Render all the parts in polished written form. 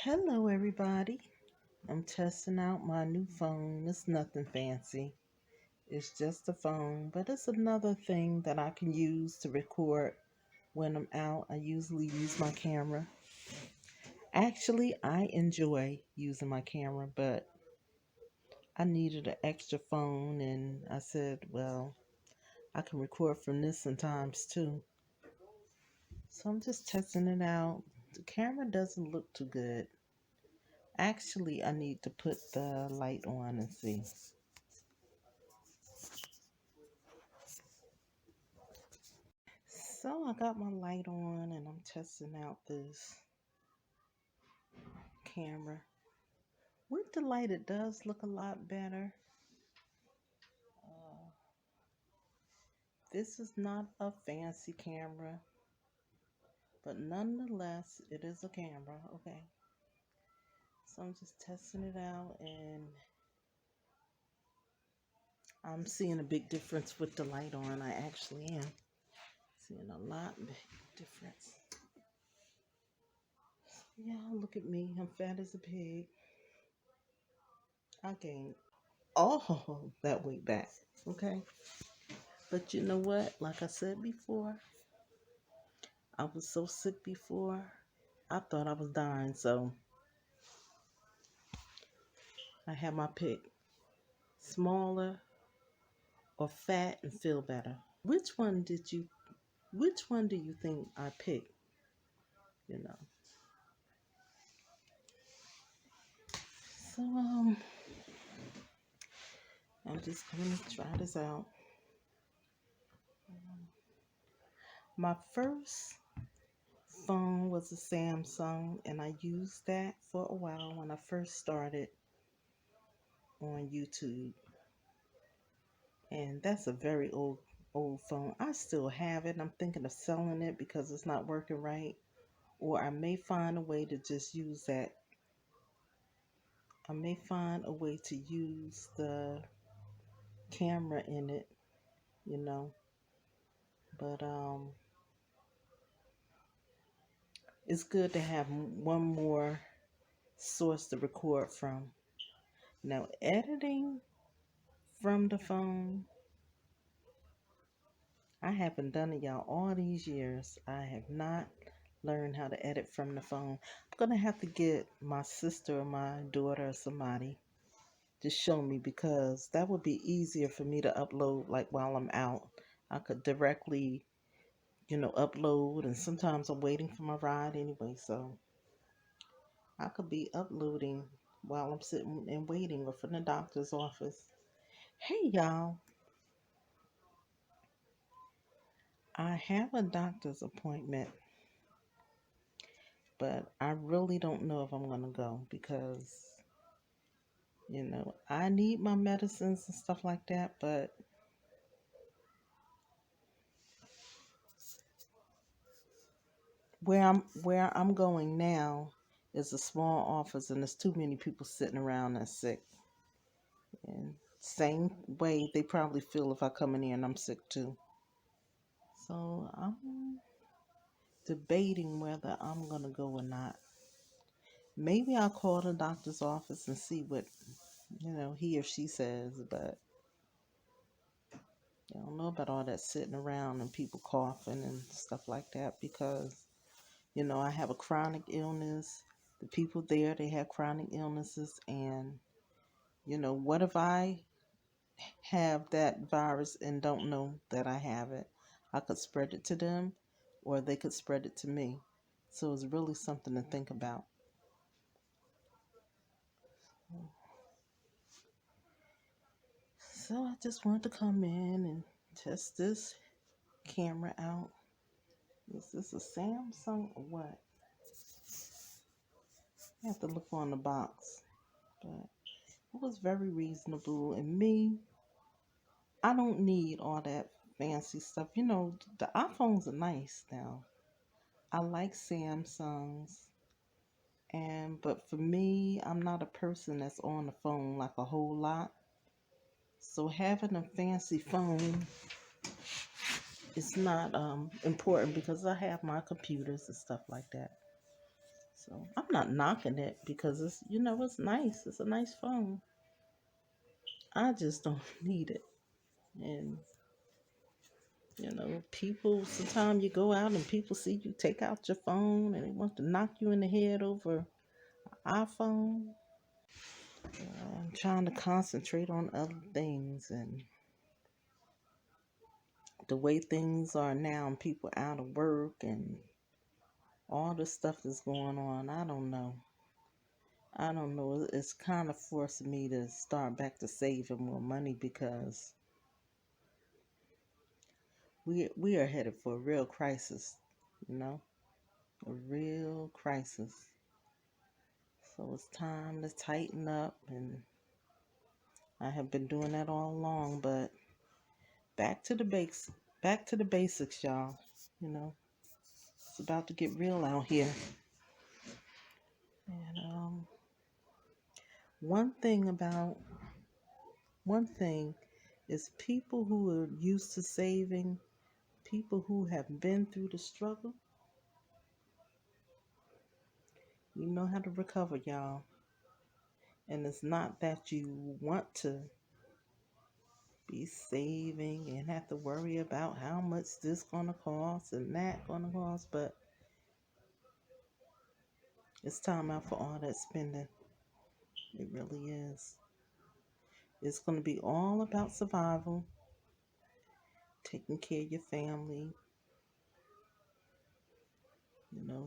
Hello, everybody. I'm testing out my new phone. It's nothing fancy, it's just a phone, but it's another thing that I can use to record when I'm out. I usually use my camera. Actually, I enjoy using my camera, but I needed an extra phone, and I said, well, I can record from this sometimes too. So I'm just testing it out. The camera doesn't look too good. Actually, I need to put the light on and see. So I got my light on and I'm testing out this camera. With the light, it does look a lot better. Uh, this is not a fancy camera, but nonetheless, it is a camera. Okay. So I'm just testing it out and I'm seeing a big difference with the light on. I actually am seeing a lot big difference. Yeah, look at me. I'm fat as a pig. I gained all that weight back. Okay. But you know what? Like I said before, I was so sick before, I thought I was dying. So I had my pick: smaller or fat and feel better. Which one did you, which one do you think I picked? You know. So, I'm just going to try this out. My first phone was a Samsung, and I used that for a while when I first started on YouTube. And that's a very old phone. I still have it. I'm thinking of selling it because it's not working right, or I may find a way to just use that. I may find a way to use the camera in it, you know. But it's good to have one more source to record from. Now, editing from the phone, I haven't done it, y'all, all these years. I have not learned how to edit from the phone. I'm gonna have to get my sister or my daughter or somebody to show me, because that would be easier for me to upload like while I'm out. I could directly, upload, and sometimes I'm waiting for my ride anyway, so I could be uploading while I'm sitting and waiting or from the doctor's office. Hey y'all, I have a doctor's appointment, but I really don't know if I'm gonna go because I need my medicines and stuff like that, but where I'm going now is a small office, and there's too many people sitting around that's sick. And same way they probably feel if I come in here and I'm sick too. So I'm debating whether I'm gonna go or not. Maybe I'll call the doctor's office and see what he or she says, but I don't know about all that sitting around and people coughing and stuff like that, because I have a chronic illness. The people there, they have chronic illnesses, and what if I have that virus and don't know that I have it? I could spread it to them, or they could spread it to me. So it's really something to think about. So I just wanted to come in and test this camera out. Is this a Samsung or what? I have to look on the box. But it was very reasonable. And me, I don't need all that fancy stuff. The iPhones are nice now. I like Samsungs. But for me, I'm not a person that's on the phone like a whole lot. So having a fancy phone is not important because I have my computers and stuff like that. So I'm not knocking it because it's nice. It's a nice phone. I just don't need it. And people, sometimes you go out and people see you take out your phone and they want to knock you in the head over an iPhone. I'm trying to concentrate on other things, and the way things are now and people out of work and all the stuff that's going on. I don't know. I don't know. It's kind of forcing me to start back to saving more money because we are headed for a real crisis, you know, a real crisis. So it's time to tighten up, and I have been doing that all along. But back to the basics, back to the basics, y'all. You know, it's about to get real out here. And one thing about one thing is people who are used to saving, people who have been through the struggle, you know how to recover, y'all. And it's not that you want to be saving and have to worry about how much this gonna cost and that gonna cost, but it's time out for all that spending. It really is. It's gonna be all about survival, taking care of your family,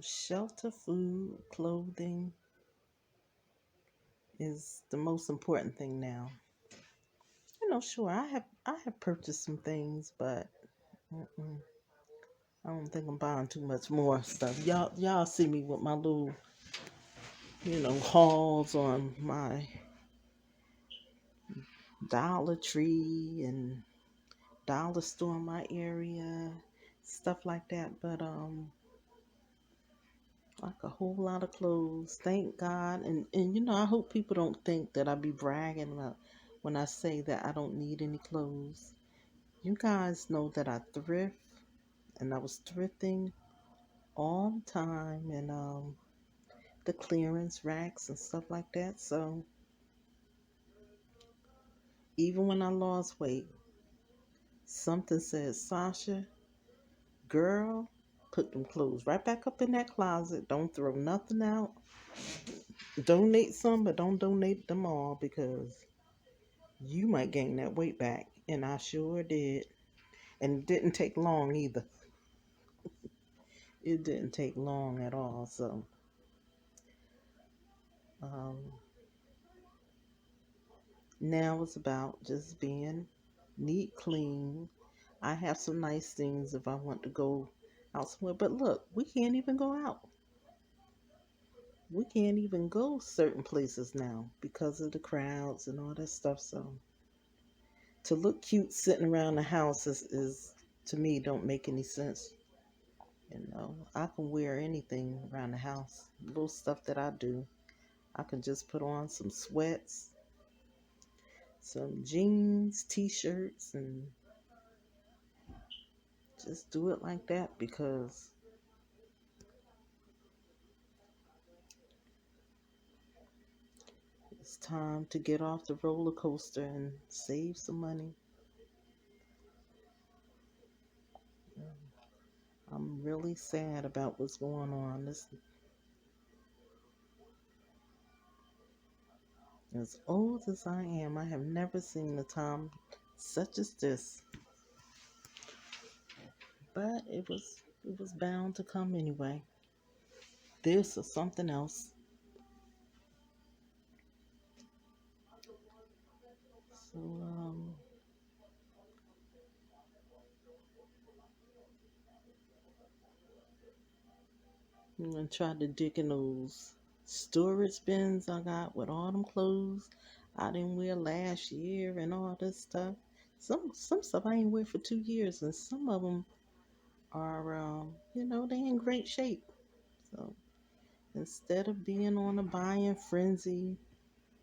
shelter, food, clothing is the most important thing now. Sure, I have purchased some things, but mm-mm, I don't think I'm buying too much more stuff. Y'all see me with my little, hauls on my Dollar Tree and dollar store in my area, stuff like that. But like a whole lot of clothes. Thank God. And I hope people don't think that I be bragging about when I say that I don't need any clothes. You guys know that I thrift, and I was thrifting all the time, and the clearance racks and stuff like that. So even when I lost weight, something said, Sasha, girl, put them clothes right back up in that closet. Don't throw nothing out. Donate some, but don't donate them all because you might gain that weight back. And I sure did. And it didn't take long either. It didn't take long at all. So um, now it's about just being neat, clean. I have some nice things if I want to go out somewhere. But look, we can't even go out. We can't even go certain places now because of the crowds and all that stuff. So to look cute sitting around the house is to me don't make any sense. I can wear anything around the house. Little stuff that I do. I can just put on some sweats, some jeans, t-shirts, and just do it like that because it's time to get off the roller coaster and save some money. I'm really sad about what's going on. As old as I am, I have never seen a time such as this. But it was bound to come anyway. This or something else. So I'm gonna try to dig in those storage bins I got with all them clothes I didn't wear last year and all this stuff. Some stuff I ain't wear for 2 years, and some of them are they in great shape. So instead of being on a buying frenzy,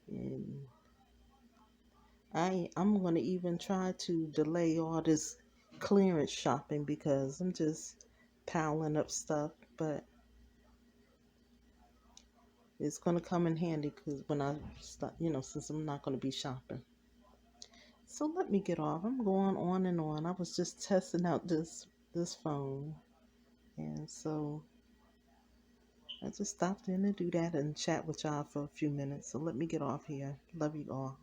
and I'm gonna even try to delay all this clearance shopping because I'm just piling up stuff. But It's going to come in handy because when I start, since I'm not going to be shopping. So let me get off. I'm going on and on. I was just testing out this phone, and so I just stopped in to do that and chat with y'all for a few minutes. So let me get off here. Love you all.